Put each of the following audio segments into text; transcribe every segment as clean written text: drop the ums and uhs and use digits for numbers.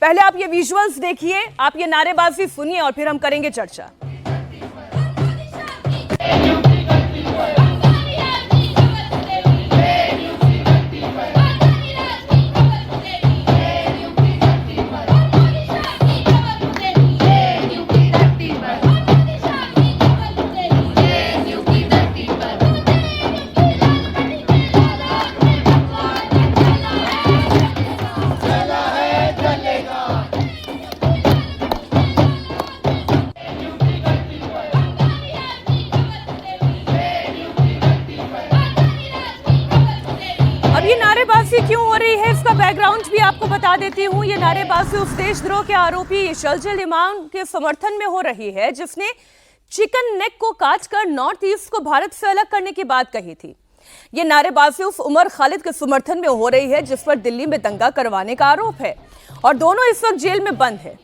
पहले आप ये विजुअल्स देखिए, आप ये नारेबाजी सुनिए और फिर हम करेंगे चर्चा। अब ये नारेबाजी क्यों हो रही है, इसका बैकग्राउंड भी आपको बता देती हूँ। ये नारेबाजी उस देशद्रोह के आरोपी शरजील इमाम के समर्थन में हो रही है, जिसने चिकन नेक को काटकर नॉर्थ ईस्ट को भारत से अलग करने की बात कही थी। ये नारेबाजी उस उमर खालिद के समर्थन में हो रही है, जिस पर दिल्ली में दंगा करवाने का आरोप है और दोनों इस वक्त जेल में बंद है।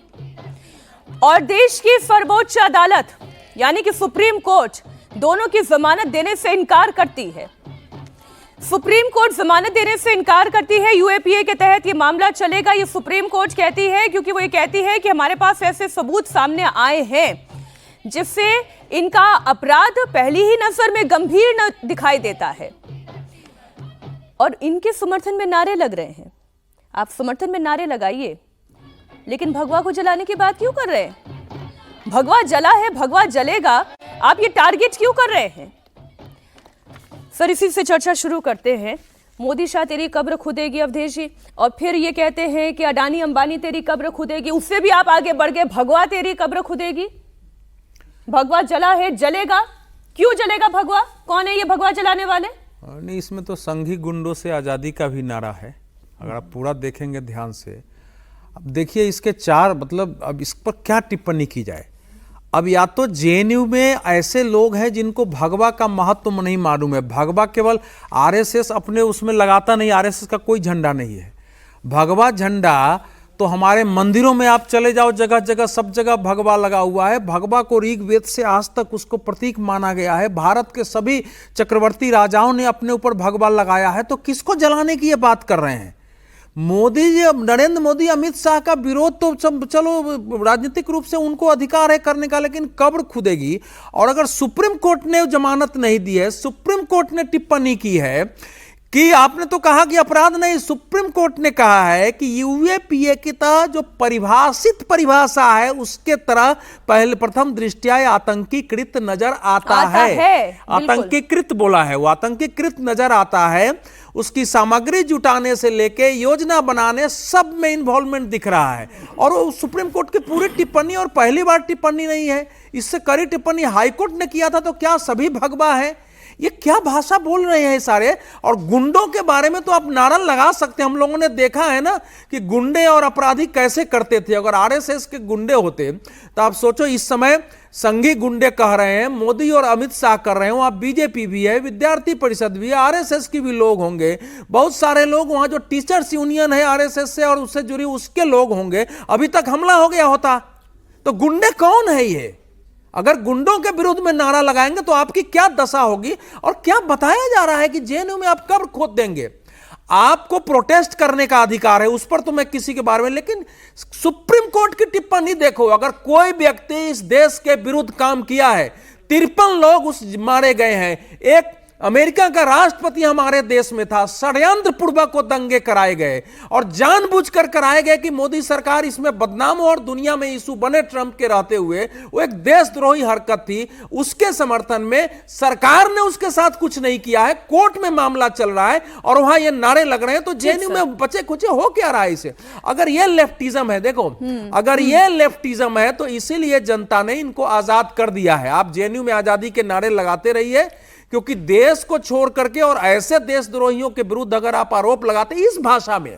और देश की सर्वोच्च अदालत यानी कि सुप्रीम कोर्ट दोनों की जमानत देने से इनकार करती है। सुप्रीम कोर्ट जमानत देने से इनकार करती है। यूएपीए के तहत ये मामला चलेगा, ये सुप्रीम कोर्ट कहती है, क्योंकि वो ये कहती है कि हमारे पास ऐसे सबूत सामने आए हैं जिससे इनका अपराध पहली ही नजर में गंभीर न दिखाई देता है। और इनके समर्थन में नारे लग रहे हैं। आप समर्थन में नारे लगाइए, लेकिन भगवा को जलाने की बात क्यों कर रहे हैं? भगवा जला है, भगवा जलेगा, आप ये टारगेट क्यों कर रहे हैं? सर, इसी से चर्चा शुरू करते हैं। मोदी शाह तेरी कब्र खुदेगी अवधेश जी, और फिर ये कहते हैं कि अडानी अंबानी तेरी कब्र खुदेगी। उससे भी आप आगे बढ़ गए, भगवा तेरी कब्र खुदेगी। भगवा जला है, जलेगा, क्यों जलेगा भगवा? कौन है ये भगवा जलाने वाले? नहीं, इसमें तो संघी गुंडों से आज़ादी का भी नारा है, अगर आप पूरा देखेंगे ध्यान से। अब देखिए इसके चार मतलब, अब इस पर क्या टिप्पणी की जाए। अब या तो जेएनयू में ऐसे लोग हैं जिनको भगवा का महत्व नहीं मालूम है। भगवा केवल आरएसएस अपने उसमें लगाता नहीं, आरएसएस का कोई झंडा नहीं है। भगवा झंडा तो हमारे मंदिरों में आप चले जाओ, जगह जगह सब जगह भगवा लगा हुआ है। भगवा को ऋग्वेद से आज तक उसको प्रतीक माना गया है। भारत के सभी चक्रवर्ती राजाओं ने अपने ऊपर भगवा लगाया है, तो किसको जलाने की ये बात कर रहे हैं? मोदी जी, नरेंद्र मोदी, अमित शाह का विरोध तो चलो राजनीतिक रूप से उनको अधिकार है करने का, लेकिन कब्र खुदेगी। और अगर सुप्रीम कोर्ट ने जमानत नहीं दी है, सुप्रीम कोर्ट ने टिप्पणी की है कि आपने तो कहा कि अपराध नहीं, सुप्रीम कोर्ट ने कहा है कि यूएपीए की तरह जो परिभाषित परिभाषा है उसके तरह पहले प्रथम दृष्टया आतंकीकृत नजर आता है। आतंकीकृत बोला है, वो आतंकीकृत नजर आता है। उसकी सामग्री जुटाने से लेके योजना बनाने सब में इन्वॉल्वमेंट दिख रहा है। और वो सुप्रीम कोर्ट की पूरी टिप्पणी, और पहली बार टिप्पणी नहीं है, इससे कड़ी टिप्पणी हाईकोर्ट ने किया था। तो क्या सभी भगवा है? ये क्या भाषा बोल रहे हैं सारे? और गुंडों के बारे में तो आप नारा लगा सकते हैं। हम लोगों ने देखा है ना कि गुंडे और अपराधी कैसे करते थे। अगर आरएसएस के गुंडे होते तो आप सोचो, इस समय संघी गुंडे कह रहे हैं, मोदी और अमित शाह कर रहे हैं, वहां बीजेपी भी है, विद्यार्थी परिषद भी है, आरएसएस की भी लोग होंगे, बहुत सारे लोग वहां जो टीचर्स यूनियन है आरएसएस से और उससे जुड़ी उसके लोग होंगे। अभी तक हमला हो गया होता। तो गुंडे कौन है ये? अगर गुंडों के विरुद्ध में नारा लगाएंगे तो आपकी क्या दशा होगी? और क्या बताया जा रहा है कि जेएनयू में आप कब्र खोद देंगे। आपको प्रोटेस्ट करने का अधिकार है, उस पर तो मैं किसी के बारे में, लेकिन सुप्रीम कोर्ट की टिप्पणी देखो। अगर कोई व्यक्ति इस देश के विरुद्ध काम किया है, 53 लोग उस मारे गए हैं, एक अमेरिका का राष्ट्रपति हमारे देश में था, षड्यंत्र पूर्वक को दंगे कराए गए और जानबूझकर कराए गए कि मोदी सरकार इसमें बदनाम हो और दुनिया में इशू बने ट्रंप के रहते हुए। वो एक देशद्रोही हरकत थी, उसके समर्थन में सरकार ने उसके साथ कुछ नहीं किया है। कोर्ट में मामला चल रहा है और वहां ये नारे लग रहे हैं। तो जेएनयू में बचे खुचे हो क्या रहा है इसे? अगर ये लेफ्टिज्म है, देखो, अगर ये लेफ्टिज्म है तो इसीलिए जनता ने इनको आजाद कर दिया है। आप जेएनयू में आजादी के नारे लगाते रहिए, क्योंकि देश को छोड़ करके और ऐसे देशद्रोहियों के विरुद्ध अगर आप आरोप लगाते इस भाषा में,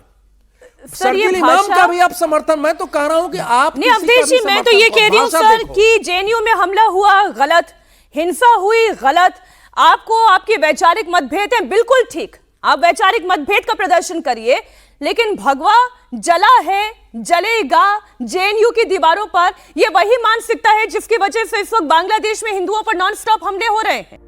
शरजील इमाम का भी आप समर्थन, मैं तो कह रहा हूं कि आप नहीं, अवधेश जी, मैं तो ये कह रही हूं सर कि जेएनयू में हमला हुआ गलत, हिंसा हुई गलत। आपको आपके वैचारिक मतभेद हैं, बिल्कुल ठीक, आप वैचारिक मतभेद का प्रदर्शन करिए, लेकिन भगवा जला है, जलेगा जेएनयू की दीवारों पर, यह वही मानसिकता है जिसकी वजह से इस वक्त बांग्लादेश में हिंदुओं पर नॉन स्टॉप हमले हो रहे हैं।